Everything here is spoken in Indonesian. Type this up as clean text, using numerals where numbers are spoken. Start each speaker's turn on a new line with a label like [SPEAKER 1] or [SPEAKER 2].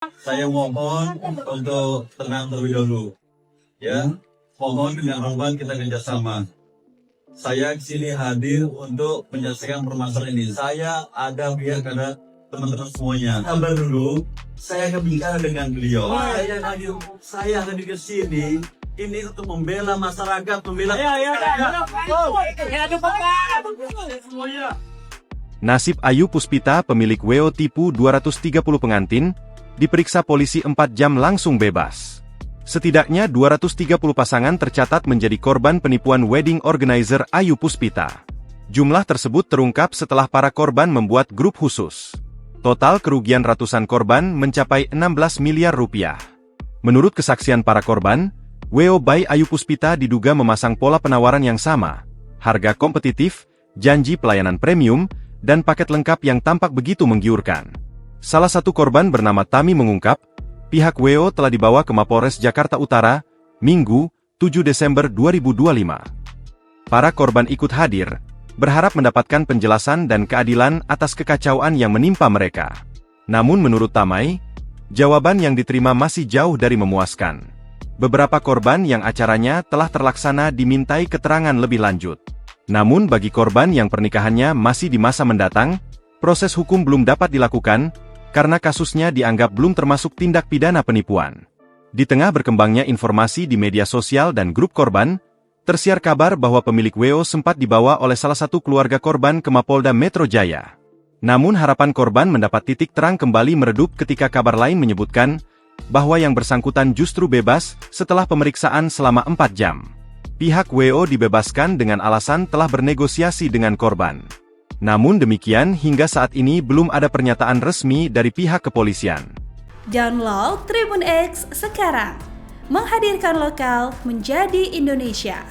[SPEAKER 1] Saya mohon untuk tenang terlebih dahulu. Ya, mohon dengan hormat kita kerjasama. Saya kesini hadir untuk menyelesaikan permasalahan ini. Saya ada pihak karena teman-teman semuanya. Sabar dulu, saya akan bicara dengan beliau. Saya hadir ke sini ini untuk membela masyarakat, membela.
[SPEAKER 2] Nasib Ayu Puspita, pemilik WO tipu 230 pengantin, diperiksa polisi 4 jam langsung bebas. Setidaknya 230 pasangan tercatat menjadi korban penipuan wedding organizer Ayu Puspita. Jumlah tersebut terungkap setelah para korban membuat grup khusus. Total kerugian ratusan korban mencapai 16 miliar rupiah. Menurut kesaksian para korban, WO by Ayu Puspita diduga memasang pola penawaran yang sama, harga kompetitif, janji pelayanan premium, dan paket lengkap yang tampak begitu menggiurkan. Salah satu korban bernama Tami mengungkap, pihak WO telah dibawa ke Mapolres Jakarta Utara, Minggu, 7 Desember 2025. Para korban ikut hadir, berharap mendapatkan penjelasan dan keadilan atas kekacauan yang menimpa mereka. Namun menurut Tamai, jawaban yang diterima masih jauh dari memuaskan. Beberapa korban yang acaranya telah terlaksana dimintai keterangan lebih lanjut. Namun bagi korban yang pernikahannya masih di masa mendatang, proses hukum belum dapat dilakukan, karena kasusnya dianggap belum termasuk tindak pidana penipuan. Di tengah berkembangnya informasi di media sosial dan grup korban, tersiar kabar bahwa pemilik WO sempat dibawa oleh salah satu keluarga korban ke Mapolda Metro Jaya. Namun harapan korban mendapat titik terang kembali meredup ketika kabar lain menyebutkan bahwa yang bersangkutan justru bebas setelah pemeriksaan selama 4 jam. Pihak WO dibebaskan dengan alasan telah bernegosiasi dengan korban. Namun demikian hingga saat ini belum ada pernyataan resmi dari pihak kepolisian.
[SPEAKER 3] Download Tribun X sekarang, menghadirkan lokal menjadi Indonesia.